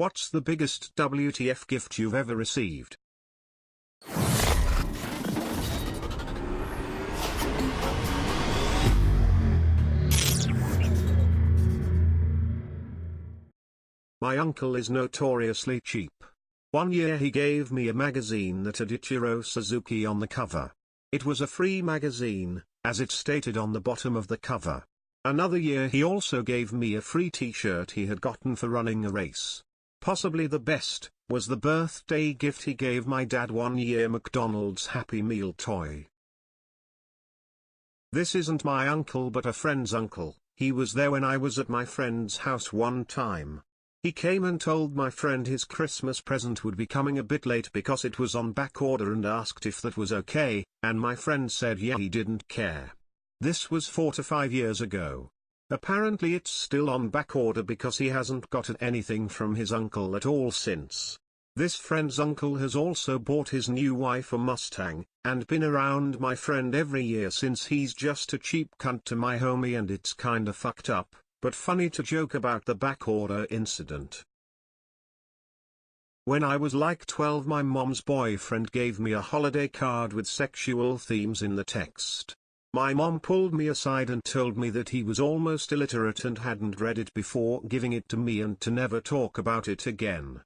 What's the biggest WTF gift you've ever received? My uncle is notoriously cheap. One year he gave me a magazine that had Ichiro Suzuki on the cover. It was a free magazine, as it stated on the bottom of the cover. Another year he also gave me a free t-shirt he had gotten for running a race. Possibly the best, was the birthday gift he gave my dad one year: McDonald's Happy Meal toy. This isn't my uncle but a friend's uncle. He was there when I was at my friend's house one time. He came and told my friend his Christmas present would be coming a bit late because it was on back order and asked if that was okay, and my friend said yeah, he didn't care. This was 4 to 5 years ago. Apparently it's still on back order because he hasn't gotten anything from his uncle at all since. This friend's uncle has also bought his new wife a Mustang, and been around my friend every year since. He's just a cheap cunt to my homie, and it's kinda fucked up, but funny to joke about the backorder incident. When I was like 12, my mom's boyfriend gave me a holiday card with sexual themes in the text. My mom pulled me aside and told me that he was almost illiterate and hadn't read it before giving it to me, and to never talk about it again.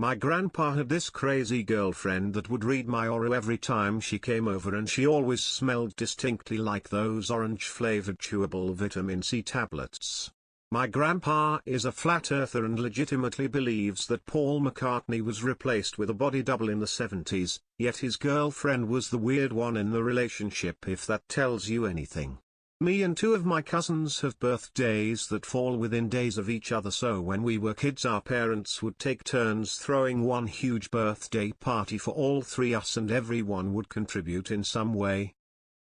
My grandpa had this crazy girlfriend that would read my Oro every time she came over, and she always smelled distinctly like those orange-flavored chewable vitamin C tablets. My grandpa is a flat earther and legitimately believes that Paul McCartney was replaced with a body double in the 70s, yet his girlfriend was the weird one in the relationship, if that tells you anything. Me and 2 of my cousins have birthdays that fall within days of each other, so when we were kids our parents would take turns throwing one huge birthday party for all 3 us, and everyone would contribute in some way.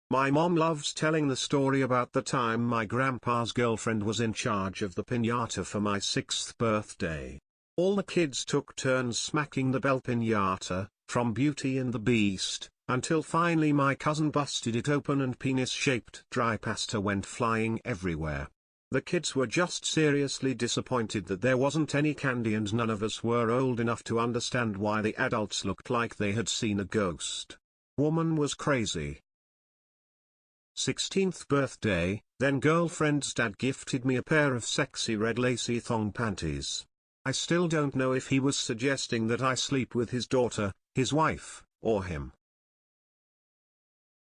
My mom loves telling the story about the time my grandpa's girlfriend was in charge of the piñata for my 6th birthday. All the kids took turns smacking the bell piñata, from Beauty and the Beast, until finally my cousin busted it open and penis-shaped dry pasta went flying everywhere. The kids were just seriously disappointed that there wasn't any candy, and none of us were old enough to understand why the adults looked like they had seen a ghost. Woman was crazy. 16th birthday, then girlfriend's dad gifted me a pair of sexy red lacy thong panties. I still don't know if he was suggesting that I sleep with his daughter, his wife, or him.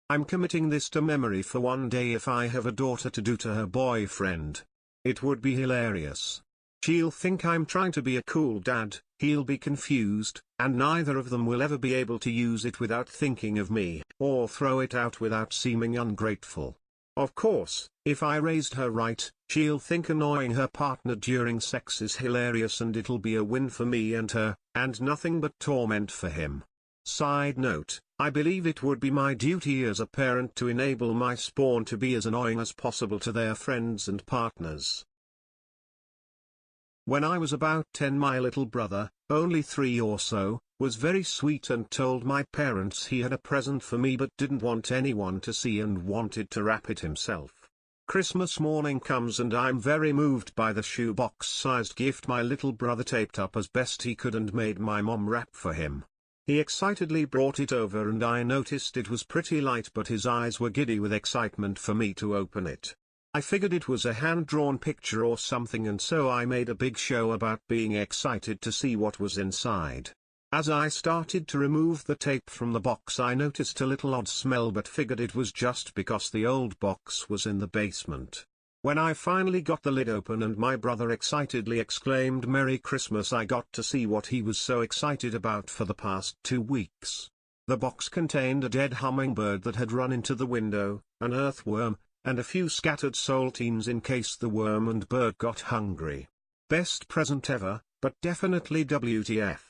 I'm committing this to memory for one day if I have a daughter to do to her boyfriend. It would be hilarious. She'll think I'm trying to be a cool dad, he'll be confused, and neither of them will ever be able to use it without thinking of me, or throw it out without seeming ungrateful. Of course, if I raised her right, she'll think annoying her partner during sex is hilarious, and it'll be a win for me and her, and nothing but torment for him. Side note, I believe it would be my duty as a parent to enable my spawn to be as annoying as possible to their friends and partners. When I was about 10, my little brother, only 3 or so, was very sweet and told my parents he had a present for me but didn't want anyone to see and wanted to wrap it himself. Christmas morning comes and I'm very moved by the shoebox-sized gift my little brother taped up as best he could and made my mom wrap for him. He excitedly brought it over and I noticed it was pretty light, but his eyes were giddy with excitement for me to open it. I figured it was a hand-drawn picture or something, and so I made a big show about being excited to see what was inside. As I started to remove the tape from the box, I noticed a little odd smell but figured it was just because the old box was in the basement. When I finally got the lid open and my brother excitedly exclaimed "Merry Christmas," I got to see what he was so excited about for the past 2 weeks. The box contained a dead hummingbird that had run into the window, an earthworm, and a few scattered saltines in case the worm and bird got hungry. Best present ever, but definitely WTF.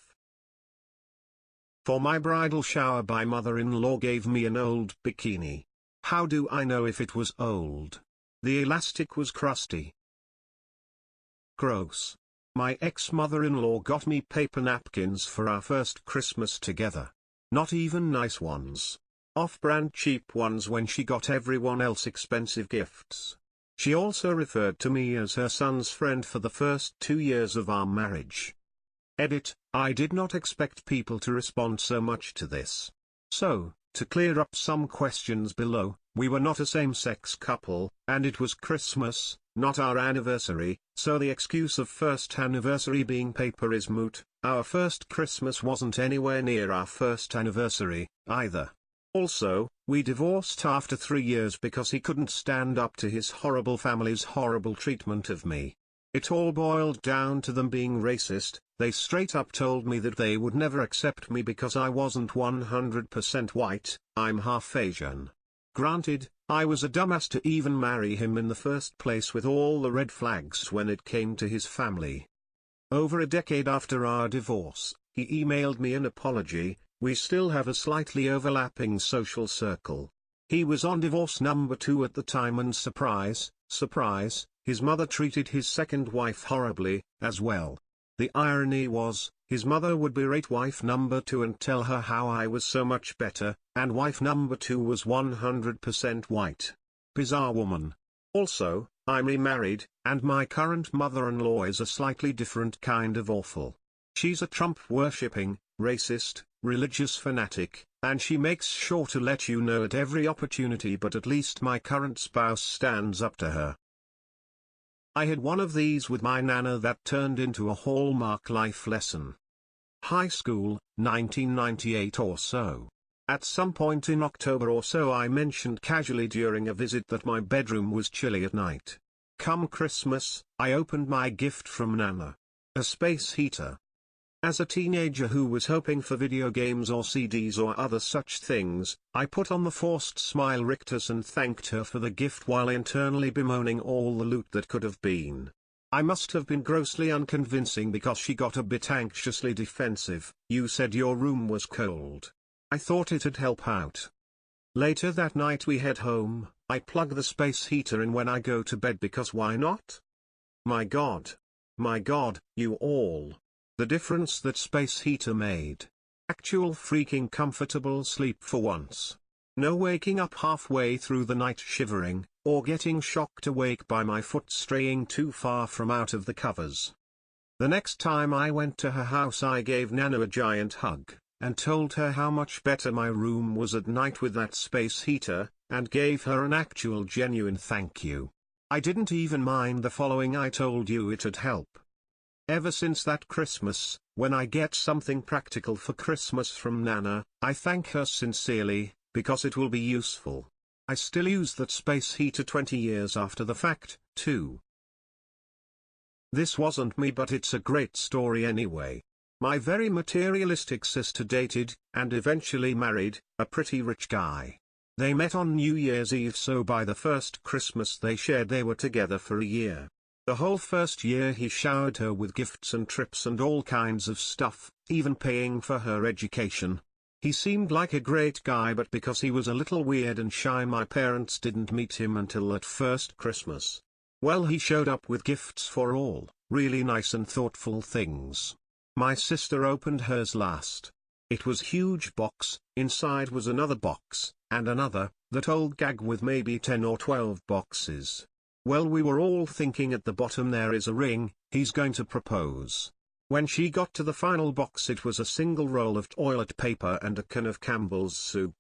For my bridal shower, my mother-in-law gave me an old bikini. How do I know if it was old? The elastic was crusty. Gross. My ex-mother-in-law got me paper napkins for our first Christmas together. Not even nice ones. Off-brand cheap ones when she got everyone else expensive gifts. She also referred to me as her son's friend for the first 2 years of our marriage. Edit: I did not expect people to respond so much to this. So, to clear up some questions below, we were not a same-sex couple, and it was Christmas, not our anniversary, so the excuse of first anniversary being paper is moot. Our first Christmas wasn't anywhere near our first anniversary, either. Also, we divorced after 3 years because he couldn't stand up to his horrible family's horrible treatment of me. It all boiled down to them being racist. They straight up told me that they would never accept me because I wasn't 100% white. I'm half Asian. Granted, I was a dumbass to even marry him in the first place with all the red flags when it came to his family. Over a decade after our divorce, he emailed me an apology. We still have a slightly overlapping social circle. He was on divorce number 2 at the time, and surprise, surprise, his mother treated his second wife horribly, as well. The irony was, his mother would berate wife number 2 and tell her how I was so much better, and wife number 2 was 100% white. Bizarre woman. Also, I'm remarried, and my current mother-in-law is a slightly different kind of awful. She's a Trump-worshipping, racist, religious fanatic, and she makes sure to let you know at every opportunity, but at least my current spouse stands up to her. I had one of these with my nana that turned into a hallmark life lesson. High school, 1998 or so. At some point in October or so I mentioned casually during a visit that my bedroom was chilly at night. Come Christmas, I opened my gift from nana. A space heater. As a teenager who was hoping for video games or CDs or other such things, I put on the forced smile rictus and thanked her for the gift while internally bemoaning all the loot that could have been. I must have been grossly unconvincing because she got a bit anxiously defensive. You said your room was cold. I thought it'd help out. Later that night we head home. I plug the space heater in when I go to bed because why not? My god, you all. The difference that space heater made. Actual freaking comfortable sleep for once. No waking up halfway through the night shivering, or getting shocked awake by my foot straying too far from out of the covers. The next time I went to her house I gave Nana a giant hug, and told her how much better my room was at night with that space heater, and gave her an actual genuine thank you. I didn't even mind the following: I told you it'd help. Ever since that Christmas, when I get something practical for Christmas from Nana, I thank her sincerely, because it will be useful. I still use that space heater 20 years after the fact, too. This wasn't me, but it's a great story anyway. My very materialistic sister dated, and eventually married, a pretty rich guy. They met on New Year's Eve, so by the first Christmas they shared they were together for a year. The whole first year he showered her with gifts and trips and all kinds of stuff, even paying for her education. He seemed like a great guy, but because he was a little weird and shy my parents didn't meet him until that first Christmas. Well, he showed up with gifts for all, really nice and thoughtful things. My sister opened hers last. It was huge box, inside was another box, and another, that old gag with maybe 10 or 12 boxes. Well, we were all thinking at the bottom there is a ring, he's going to propose. When she got to the final box it was a single roll of toilet paper and a can of Campbell's soup.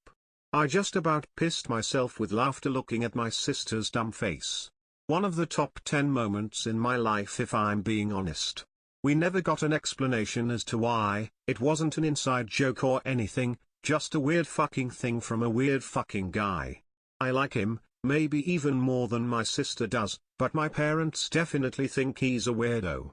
I just about pissed myself with laughter looking at my sister's dumb face. One of the top 10 moments in my life if I'm being honest. We never got an explanation as to why. It wasn't an inside joke or anything, just a weird fucking thing from a weird fucking guy. I like him, maybe even more than my sister does, but my parents definitely think he's a weirdo.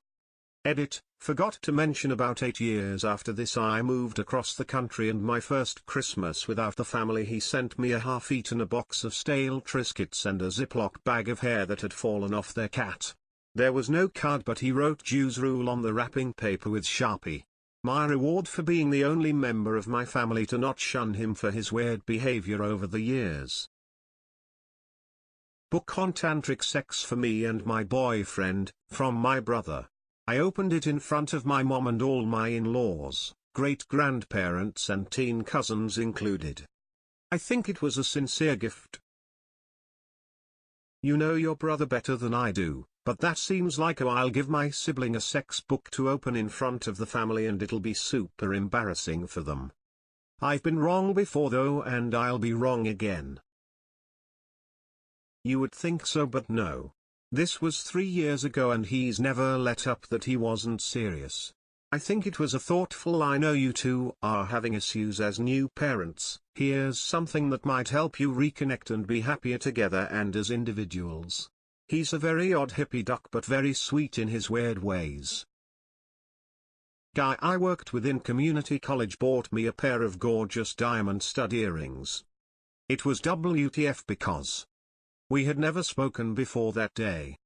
Edit: forgot to mention about 8 years after this I moved across the country, and my first Christmas without the family he sent me a half-eaten box of stale Triscuits and a Ziploc bag of hair that had fallen off their cat. There was no card, but he wrote Jews rule on the wrapping paper with Sharpie. My reward for being the only member of my family to not shun him for his weird behavior over the years. Book on tantric sex for me and my boyfriend, from my brother. I opened it in front of my mom and all my in-laws, great-grandparents and teen cousins included. I think it was a sincere gift. You know your brother better than I do, but that seems like I'll give my sibling a sex book to open in front of the family and it'll be super embarrassing for them. I've been wrong before though, and I'll be wrong again. You would think so, but no. This was 3 years ago and he's never let up that he wasn't serious. I think it was a thoughtful "I know you two are having issues as new parents, here's something that might help you reconnect and be happier together and as individuals." He's a very odd hippie duck but very sweet in his weird ways. Guy I worked with in community college bought me a pair of gorgeous diamond stud earrings. It was WTF because we had never spoken before that day.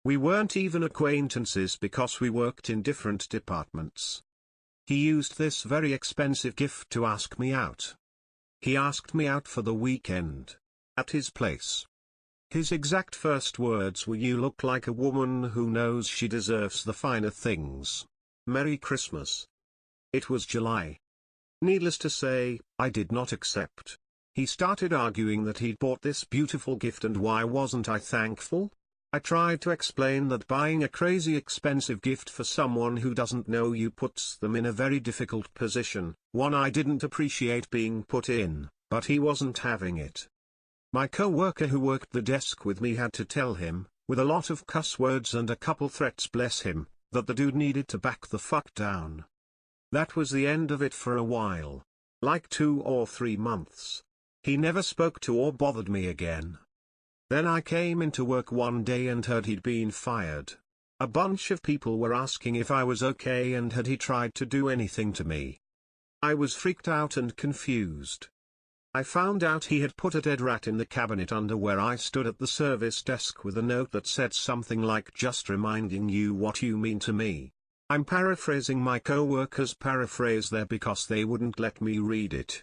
We weren't even acquaintances because we worked in different departments. He used this very expensive gift to ask me out. He asked me out for the weekend. At his place. His exact first words were, "You look like a woman who knows she deserves the finer things. Merry Christmas." It was July. Needless to say, I did not accept. He started arguing that he'd bought this beautiful gift and why wasn't I thankful? I tried to explain that buying a crazy expensive gift for someone who doesn't know you puts them in a very difficult position, one I didn't appreciate being put in, but he wasn't having it. My co-worker who worked the desk with me had to tell him, with a lot of cuss words and a couple threats, bless him, that the dude needed to back the fuck down. That was the end of it for a while. Like 2 or 3 months. He never spoke to or bothered me again. Then I came into work one day and heard he'd been fired. A bunch of people were asking if I was okay and had he tried to do anything to me. I was freaked out and confused. I found out he had put a dead rat in the cabinet under where I stood at the service desk with a note that said something like, "Just reminding you what you mean to me." I'm paraphrasing my co-worker's paraphrase there because they wouldn't let me read it.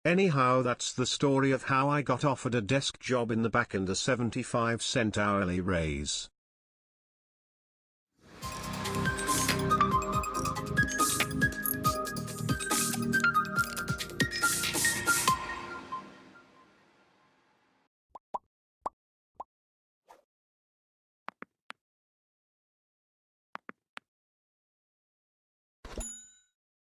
Anyhow, that's the story of how I got offered a desk job in the back and a 75-cent hourly raise.